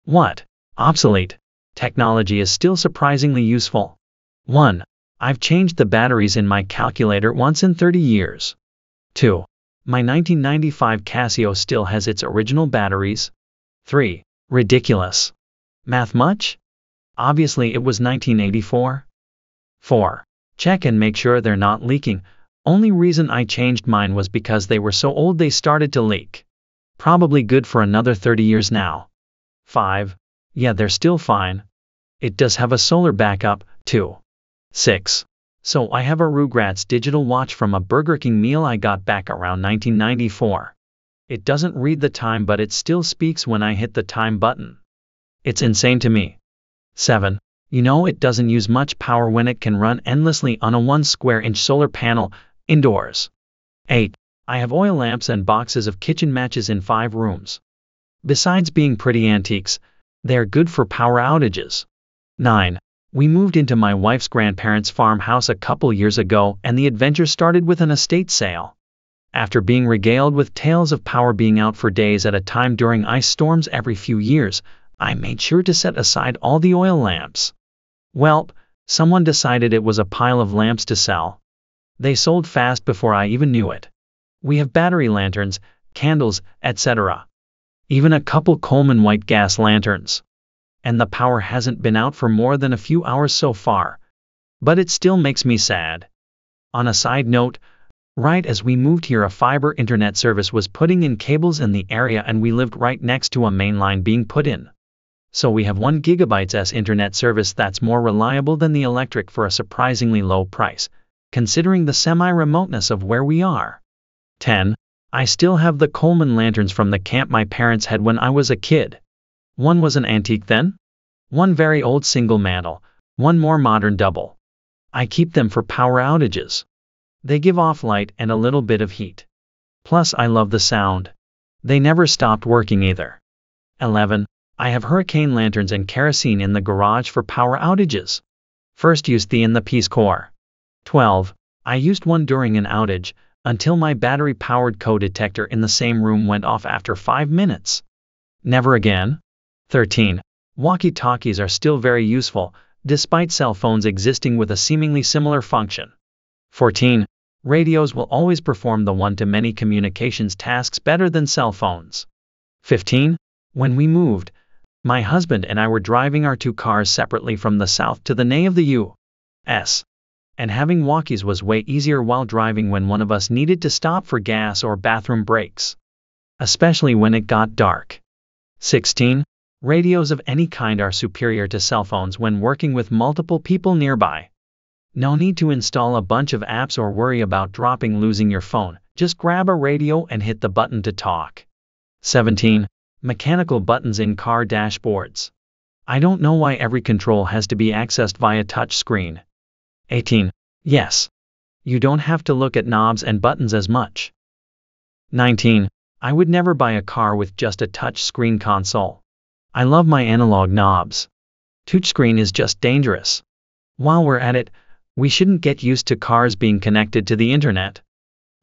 What? Obsolete. Technology is still surprisingly useful. 1. I've changed the batteries in my calculator once in 30 years. 2. My 1995 Casio still has its original batteries. 3. Ridiculous. Math much? Obviously it was 1984. 4. Check and make sure they're not leaking. Only reason I changed mine was because they were so old they started to leak. Probably good for another 30 years now. 5. Yeah, they're still fine. It does have a solar backup, too. 6. So I have a Rugrats digital watch from a Burger King meal I got back around 1994. It doesn't read the time but it still speaks when I hit the time button. It's insane to me. 7. You know it doesn't use much power when it can run endlessly on a 1 square inch solar panel, indoors. 8. I have oil lamps and boxes of kitchen matches in 5 rooms. Besides being pretty antiques, they are good for power outages. 9. We moved into my wife's grandparents' farmhouse a couple years ago and the adventure started with an estate sale. After being regaled with tales of power being out for days at a time during ice storms every few years, I made sure to set aside all the oil lamps. Welp, someone decided it was a pile of lamps to sell. They sold fast before I even knew it. We have battery lanterns, candles, etc. Even a couple Coleman white gas lanterns. And the power hasn't been out for more than a few hours so far. But it still makes me sad. On a side note, right as we moved here a fiber internet service was putting in cables in the area and we lived right next to a main line being put in. So we have 1 GB internet service that's more reliable than the electric for a surprisingly low price, considering the semi-remoteness of where we are. 10. I still have the Coleman lanterns from the camp my parents had when I was a kid. 1 was an antique then. 1 very old single mantle, 1 more modern double. I keep them for power outages. They give off light and a little bit of heat. Plus I love the sound. They never stopped working either. 11. I have hurricane lanterns and kerosene in the garage for power outages. First used the in the Peace Corps. 12. I used 1 during an outage, until my battery-powered co-detector in the same room went off after 5 minutes. Never again. 13. Walkie-talkies are still very useful, despite cell phones existing with a seemingly similar function. 14. Radios will always perform the one-to-many communications tasks better than cell phones. 15. When we moved, my husband and I were driving our 2 cars separately from the south to the NA of the U.S. And having walkies was way easier while driving when one of us needed to stop for gas or bathroom breaks. Especially when it got dark. 16. Radios of any kind are superior to cell phones when working with multiple people nearby. No need to install a bunch of apps or worry about losing your phone, just grab a radio and hit the button to talk. 17. Mechanical buttons in car dashboards. I don't know why every control has to be accessed via touch screen. 18. Yes. You don't have to look at knobs and buttons as much. 19. I would never buy a car with just a touch screen console. I love my analog knobs. Touchscreen is just dangerous. While we're at it, we shouldn't get used to cars being connected to the internet.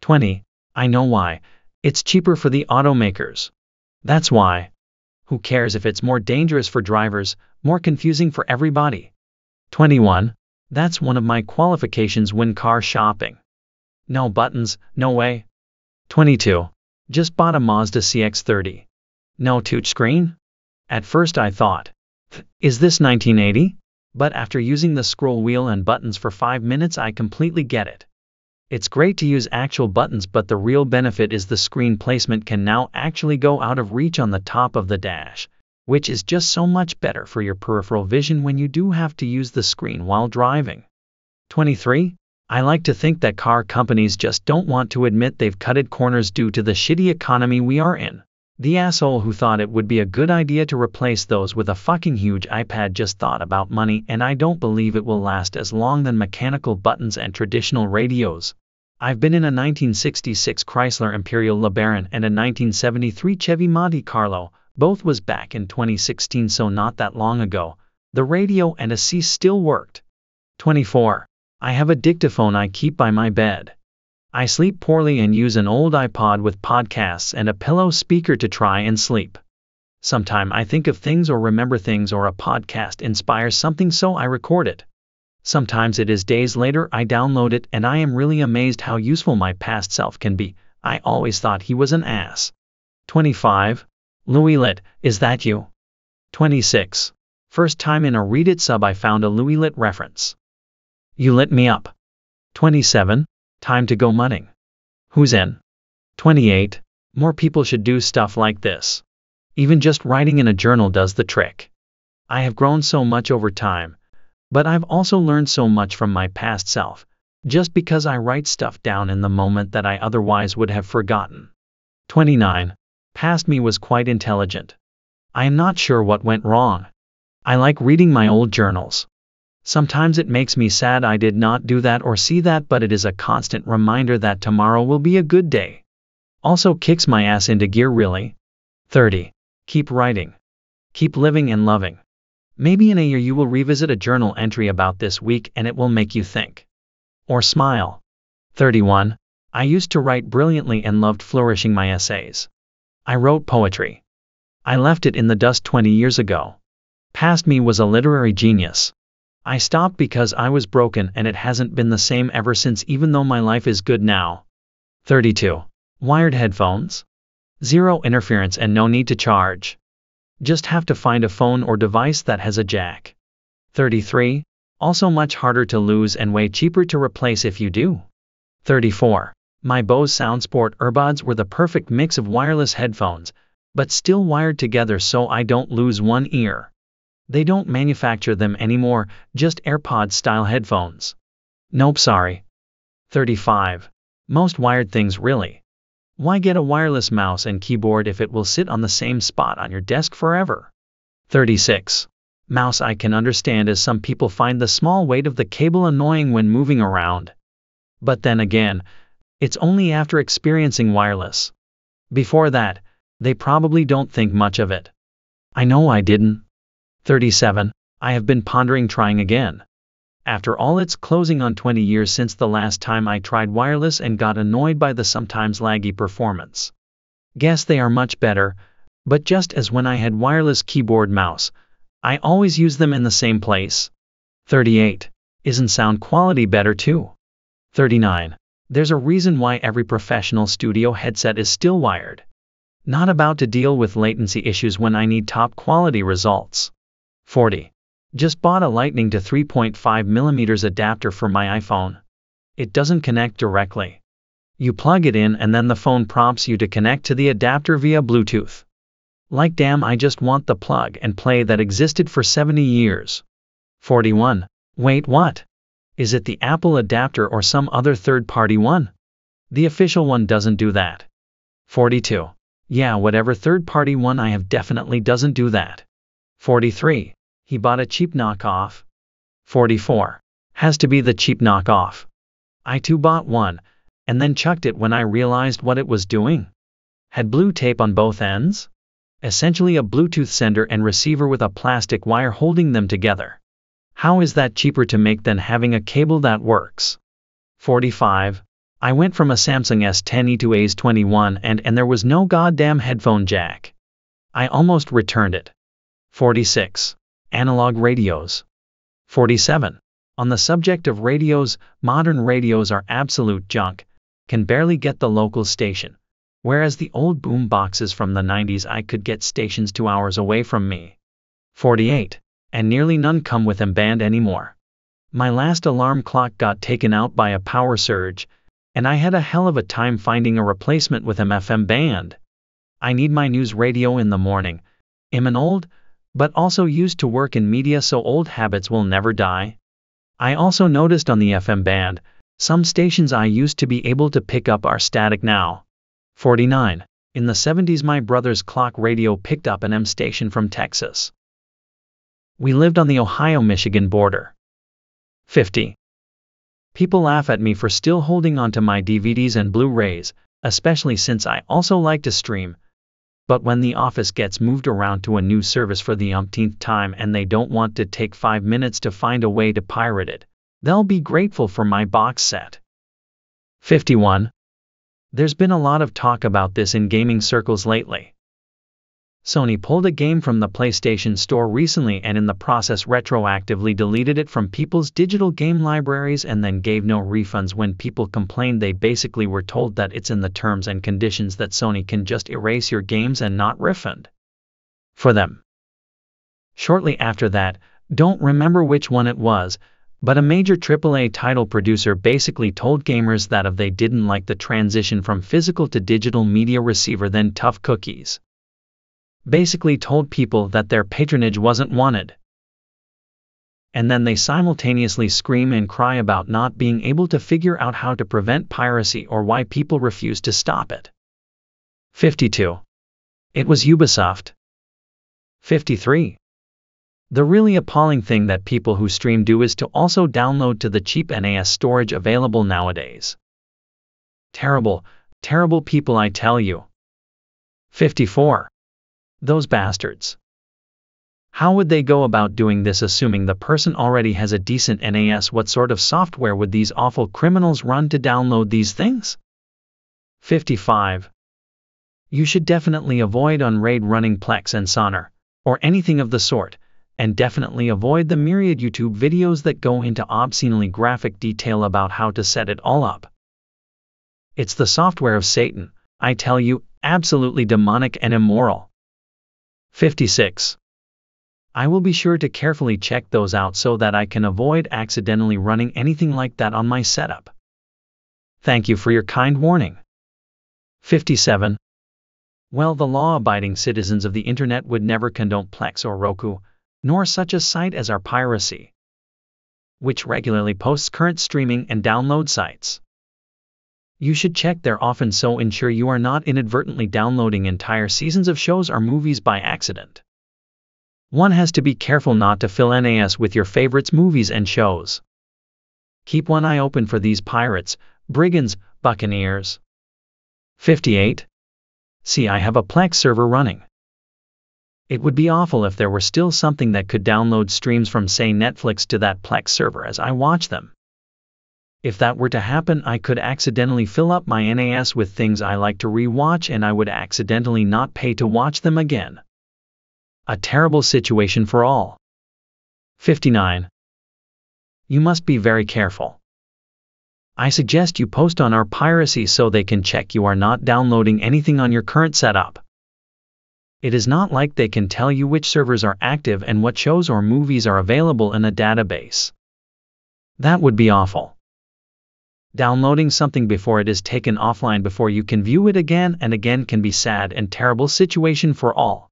20. I know why. It's cheaper for the automakers. That's why. Who cares if it's more dangerous for drivers, more confusing for everybody? 21. That's one of my qualifications when car shopping. No buttons, no way. 22. Just bought a Mazda CX-30. No touchscreen? At first I thought, is this 1980? But after using the scroll wheel and buttons for 5 minutes I completely get it. It's great to use actual buttons, but the real benefit is the screen placement can now actually go out of reach on the top of the dash, which is just so much better for your peripheral vision when you do have to use the screen while driving. 23. I like to think that car companies just don't want to admit they've cutted corners due to the shitty economy we are in. The asshole who thought it would be a good idea to replace those with a fucking huge iPad just thought about money, and I don't believe it will last as long than mechanical buttons and traditional radios. I've been in a 1966 Chrysler Imperial LeBaron and a 1973 Chevy Monte Carlo, both was back in 2016, so not that long ago. The radio and a C still worked. 24. I have a dictaphone I keep by my bed. I sleep poorly and use an old iPod with podcasts and a pillow speaker to try and sleep. Sometime I think of things or remember things, or a podcast inspires something, so I record it. Sometimes it is days later I download it, and I am really amazed how useful my past self can be. I always thought he was an ass. 25. Louis Lit, is that you? 26. First time in a Read It sub I found a Louis Lit reference. You lit me up. 27. Time to go mudding. Who's in? 28. More people should do stuff like this. Even just writing in a journal does the trick. I have grown so much over time, but I've also learned so much from my past self, just because I write stuff down in the moment that I otherwise would have forgotten. 29. Past me was quite intelligent. I am not sure what went wrong. I like reading my old journals. Sometimes it makes me sad I did not do that or see that, but it is a constant reminder that tomorrow will be a good day. Also kicks my ass into gear, really. 30. Keep writing. Keep living and loving. Maybe in a year you will revisit a journal entry about this week and it will make you think. Or smile. 31. I used to write brilliantly and loved flourishing my essays. I wrote poetry. I left it in the dust 20 years ago. Past me was a literary genius. I stopped because I was broken, and it hasn't been the same ever since, even though my life is good now. 32. Wired headphones. Zero interference and no need to charge. Just have to find a phone or device that has a jack. 33. Also much harder to lose and way cheaper to replace if you do. 34. My Bose SoundSport earbuds were the perfect mix of wireless headphones, but still wired together so I don't lose one ear. They don't manufacture them anymore, just AirPod-style headphones. Nope, sorry. 35. Most wired things, really. Why get a wireless mouse and keyboard if it will sit on the same spot on your desk forever? 36. Mouse I can understand, as some people find the small weight of the cable annoying when moving around. But then again, it's only after experiencing wireless. Before that, they probably don't think much of it. I know I didn't. 37. I have been pondering trying again. After all, it's closing on 20 years since the last time I tried wireless and got annoyed by the sometimes laggy performance. Guess they are much better, but just as when I had wireless keyboard mouse, I always use them in the same place. 38. Isn't sound quality better too? 39. There's a reason why every professional studio headset is still wired. Not about to deal with latency issues when I need top quality results. 40. Just bought a Lightning to 3.5mm adapter for my iPhone. It doesn't connect directly. You plug it in and then the phone prompts you to connect to the adapter via Bluetooth. Like, damn, I just want the plug and play that existed for 70 years. 41. Wait, what? Is it the Apple adapter or some other third-party one? The official one doesn't do that. 42. Yeah, whatever third-party one I have definitely doesn't do that. 43. He bought a cheap knockoff. 44. Has to be the cheap knockoff. I too bought one, and then chucked it when I realized what it was doing. Had blue tape on both ends? Essentially a Bluetooth sender and receiver with a plastic wire holding them together. How is that cheaper to make than having a cable that works? 45. I went from a Samsung S10e to A21 and there was no goddamn headphone jack. I almost returned it. 46. Analog radios. 47. On the subject of radios, modern radios are absolute junk, can barely get the local station, whereas the old boom boxes from the 90s I could get stations 2 hours away from me. 48. And nearly none come with M-band anymore. My last alarm clock got taken out by a power surge, and I had a hell of a time finding a replacement with FM band. I need my news radio in the morning. I'm an old, but also used to work in media, so old habits will never die. I also noticed on the FM band, some stations I used to be able to pick up are static now. 49. In the 70s my brother's clock radio picked up an M station from Texas. We lived on the Ohio-Michigan border. 50. People laugh at me for still holding on to my DVDs and Blu-rays, especially since I also like to stream. But when the office gets moved around to a new service for the umpteenth time and they don't want to take 5 minutes to find a way to pirate it, they'll be grateful for my box set. 51. There's been a lot of talk about this in gaming circles lately. Sony pulled a game from the PlayStation Store recently and in the process retroactively deleted it from people's digital game libraries and then gave no refunds when people complained. They basically were told that it's in the terms and conditions that Sony can just erase your games and not refund for them. Shortly after that, don't remember which one it was, but a major AAA title producer basically told gamers that if they didn't like the transition from physical to digital media receiver, then tough cookies. Basically told people that their patronage wasn't wanted. And then they simultaneously scream and cry about not being able to figure out how to prevent piracy or why people refuse to stop it. 52. It was Ubisoft. 53. The really appalling thing that people who stream do is to also download to the cheap NAS storage available nowadays. Terrible, terrible people, I tell you. 54. Those bastards. How would they go about doing this assuming the person already has a decent NAS? What sort of software would these awful criminals run to download these things? 55. You should definitely avoid on RAID running Plex and Sonar, or anything of the sort, and definitely avoid the myriad YouTube videos that go into obscenely graphic detail about how to set it all up. It's the software of Satan, I tell you, absolutely demonic and immoral. 56. I will be sure to carefully check those out so that I can avoid accidentally running anything like that on my setup. Thank you for your kind warning. 57. Well, the law-abiding citizens of the internet would never condone Plex or Roku, nor such a site as our piracy, which regularly posts current streaming and download sites. You should check there often so ensure you are not inadvertently downloading entire seasons of shows or movies by accident. One has to be careful not to fill NAS with your favorites movies and shows. Keep one eye open for these pirates, brigands, buccaneers. 58. See, I have a Plex server running. It would be awful if there were still something that could download streams from, say, Netflix to that Plex server as I watch them. If that were to happen, I could accidentally fill up my NAS with things I like to re-watch and I would accidentally not pay to watch them again. A terrible situation for all. 59. You must be very careful. I suggest you post on our piracy so they can check you are not downloading anything on your current setup. It is not like they can tell you which servers are active and what shows or movies are available in a database. That would be awful. Downloading something before it is taken offline before you can view it again and again can be sad and terrible situation for all.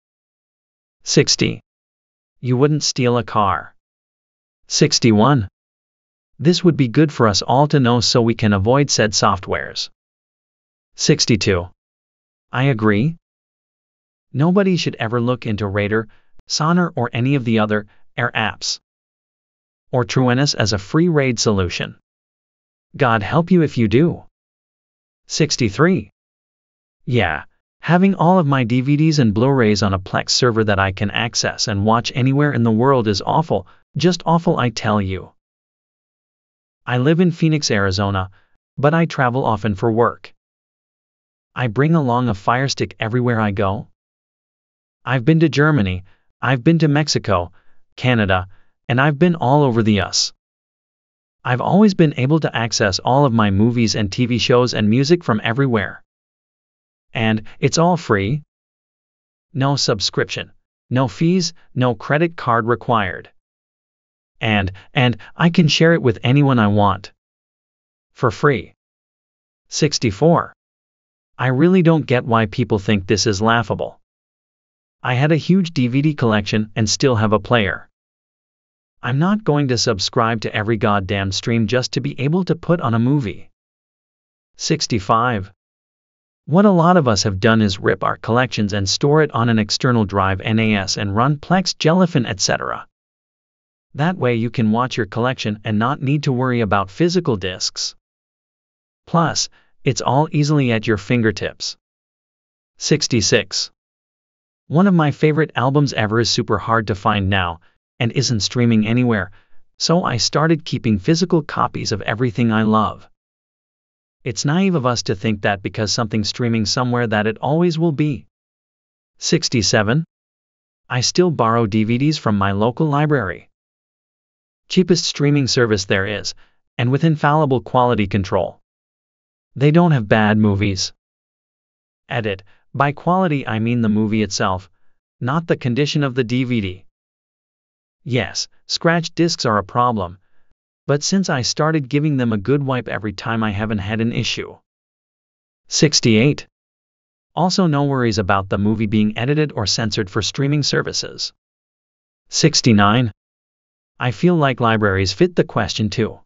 60. You wouldn't steal a car. 61. This would be good for us all to know so we can avoid said softwares. 62. I agree. Nobody should ever look into Raider, Sonar or any of the other Air apps or TrueNAS as a free RAID solution. God help you if you do. 63. Yeah, having all of my DVDs and Blu-rays on a Plex server that I can access and watch anywhere in the world is awful, just awful, I tell you. I live in Phoenix, Arizona, but I travel often for work. I bring along a Fire Stick everywhere I go. I've been to Germany, I've been to Mexico, Canada, and I've been all over the US. I've always been able to access all of my movies and TV shows and music from everywhere. And it's all free. No subscription, no fees, no credit card required. And I can share it with anyone I want. For free. 64. I really don't get why people think this is laughable. I had a huge DVD collection and still have a player. I'm not going to subscribe to every goddamn stream just to be able to put on a movie. 65. What a lot of us have done is rip our collections and store it on an external drive NAS and run Plex, Jellyfin, etc. That way you can watch your collection and not need to worry about physical discs. Plus, it's all easily at your fingertips. 66. One of my favorite albums ever is super hard to find now, and isn't streaming anywhere, so I started keeping physical copies of everything I love. It's naive of us to think that because something's streaming somewhere that it always will be. 67. I still borrow DVDs from my local library. Cheapest streaming service there is, and with infallible quality control. They don't have bad movies. Edit. By quality I mean the movie itself, not the condition of the DVD. Yes, scratched discs are a problem, but since I started giving them a good wipe every time I haven't had an issue. 68. Also no worries about the movie being edited or censored for streaming services. 69. I feel like libraries fit the question too.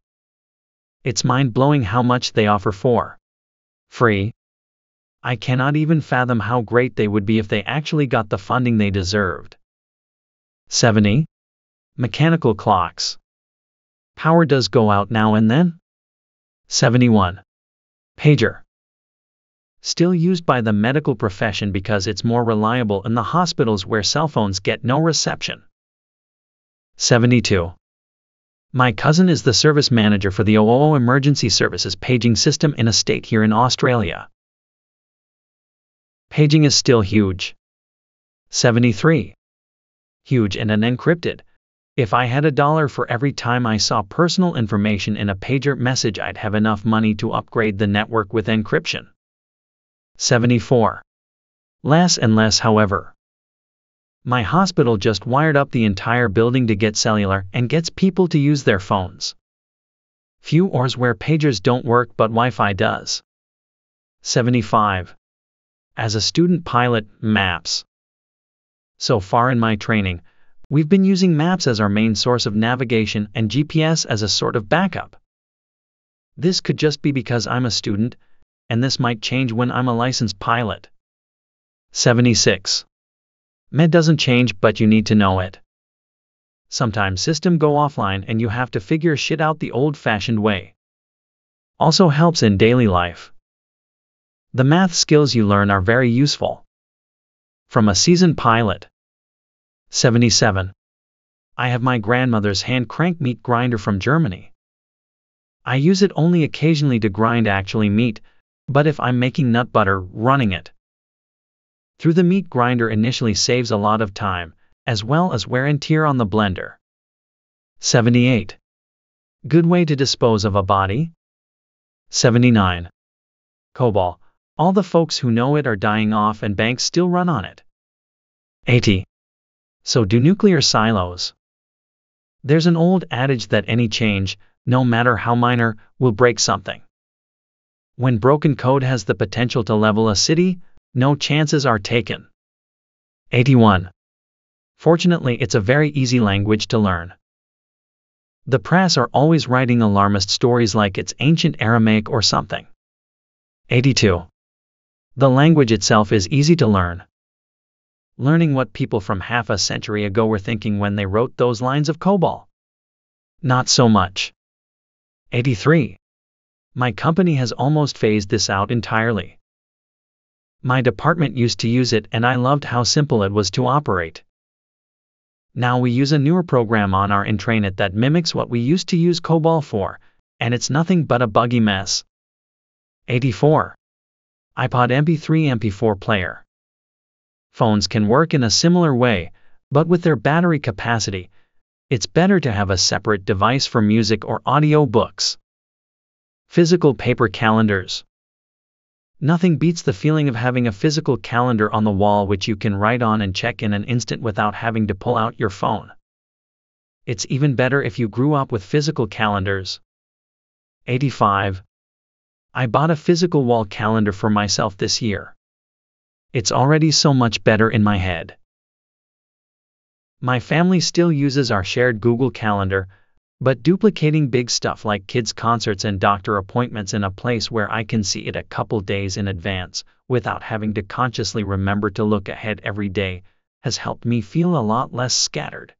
It's mind-blowing how much they offer for free. I cannot even fathom how great they would be if they actually got the funding they deserved. 70. Mechanical clocks. Power does go out now and then. 71. Pager. Still used by the medical profession because it's more reliable in the hospitals where cell phones get no reception. 72. My cousin is the service manager for the OOO emergency services paging system in a state here in Australia. Paging is still huge. 73. Huge and unencrypted. If I had $1 for every time I saw personal information in a pager message, I'd have enough money to upgrade the network with encryption. 74. Less and less, however. My hospital just wired up the entire building to get cellular and gets people to use their phones. Few ORs where pagers don't work but Wi-Fi does. 75. As a student pilot, maps. So far in my training, we've been using maps as our main source of navigation and GPS as a sort of backup. This could just be because I'm a student, and this might change when I'm a licensed pilot. 76. Med doesn't change, but you need to know it. Sometimes systems go offline and you have to figure shit out the old-fashioned way. Also helps in daily life. The math skills you learn are very useful. From a seasoned pilot. 77. I have my grandmother's hand crank meat grinder from Germany. I use it only occasionally to grind actually meat, but if I'm making nut butter, running it through the meat grinder initially saves a lot of time, as well as wear and tear on the blender. 78. Good way to dispose of a body. 79. COBOL. All the folks who know it are dying off and banks still run on it. 80. So do nuclear silos. There's an old adage that any change, no matter how minor, will break something. When broken code has the potential to level a city, no chances are taken. 81. Fortunately, it's a very easy language to learn. The press are always writing alarmist stories like it's ancient Aramaic or something. 82. The language itself is easy to learn. Learning what people from half a century ago were thinking when they wrote those lines of COBOL. Not so much. 83. My company has almost phased this out entirely. My department used to use it and I loved how simple it was to operate. Now we use a newer program on our intranet that mimics what we used to use COBOL for, and it's nothing but a buggy mess. 84. iPod MP3 MP4 player. Phones can work in a similar way, but with their battery capacity, it's better to have a separate device for music or audio books. Physical paper calendars. Nothing beats the feeling of having a physical calendar on the wall which you can write on and check in an instant without having to pull out your phone. It's even better if you grew up with physical calendars. 85. I bought a physical wall calendar for myself this year. It's already so much better in my head. My family still uses our shared Google Calendar, but duplicating big stuff like kids' concerts and doctor appointments in a place where I can see it a couple days in advance, without having to consciously remember to look ahead every day, has helped me feel a lot less scattered.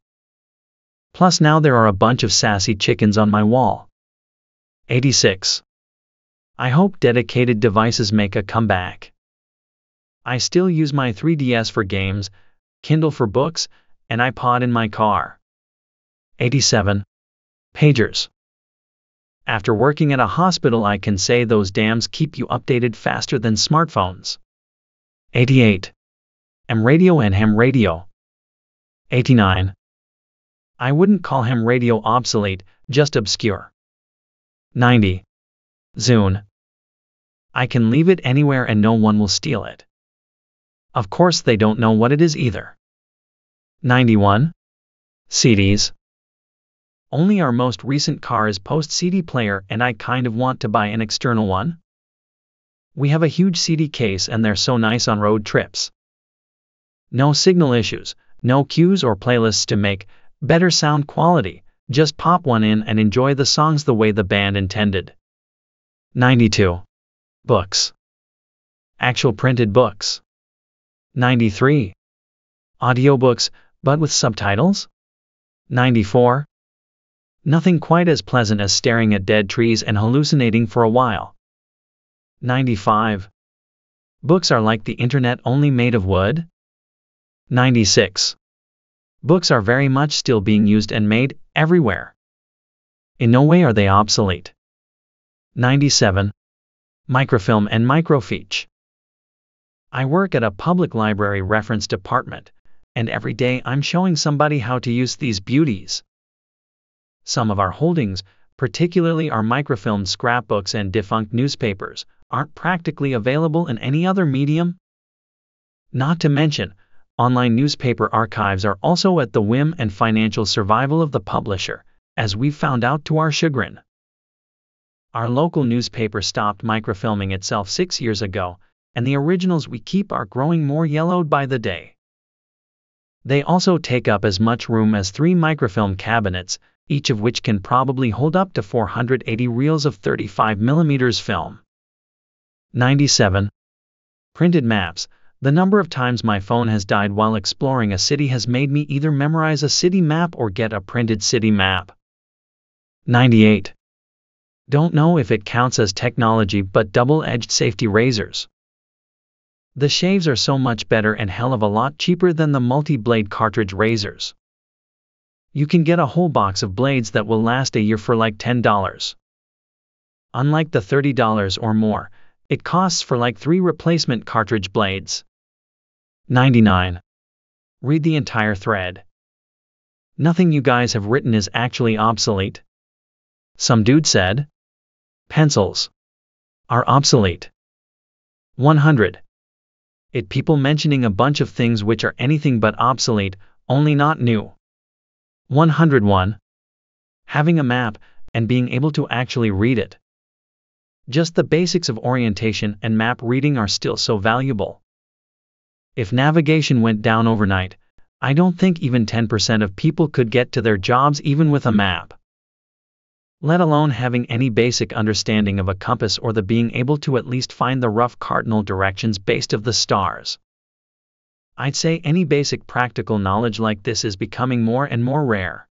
Plus now there are a bunch of sassy chickens on my wall. 86. I hope dedicated devices make a comeback. I still use my 3DS for games, Kindle for books, and iPod in my car. 87. Pagers. After working at a hospital, I can say those dams keep you updated faster than smartphones. 88. AM radio and ham radio. 89. I wouldn't call ham radio obsolete, just obscure. 90. Zune. I can leave it anywhere and no one will steal it. Of course they don't know what it is either. 91. CDs. Only our most recent car is post-CD player and I kind of want to buy an external one. We have a huge CD case and they're so nice on road trips. No signal issues, no cues or playlists to make, better sound quality, just pop one in and enjoy the songs the way the band intended. 92. Books. Actual printed books. 93. Audiobooks, but with subtitles. 94. Nothing quite as pleasant as staring at dead trees and hallucinating for a while. 95. Books are like the internet only made of wood. 96. Books are very much still being used and made everywhere. In no way are they obsolete. 97. Microfilm and microfiche. I work at a public library reference department, and every day I'm showing somebody how to use these beauties. Some of our holdings, particularly our microfilmed scrapbooks and defunct newspapers, aren't practically available in any other medium. Not to mention, online newspaper archives are also at the whim and financial survival of the publisher, as we've found out to our chagrin. Our local newspaper stopped microfilming itself 6 years ago, and the originals we keep are growing more yellowed by the day. They also take up as much room as 3 microfilm cabinets, each of which can probably hold up to 480 reels of 35mm film. 97. Printed maps. The number of times my phone has died while exploring a city has made me either memorize a city map or get a printed city map. 98. Don't know if it counts as technology, but double-edged safety razors. The shaves are so much better and hell of a lot cheaper than the multi-blade cartridge razors. You can get a whole box of blades that will last a year for like $10. Unlike the $30 or more, it costs for like 3 replacement cartridge blades. 99. Read the entire thread. Nothing you guys have written is actually obsolete. Some dude said, pencils are obsolete. 100. It people mentioning a bunch of things which are anything but obsolete, only not new. 101. Having a map and being able to actually read it. Just the basics of orientation and map reading are still so valuable. If navigation went down overnight, I don't think even 10% of people could get to their jobs even with a map. Let alone having any basic understanding of a compass or the being able to at least find the rough cardinal directions based of the stars. I'd say any basic practical knowledge like this is becoming more and more rare.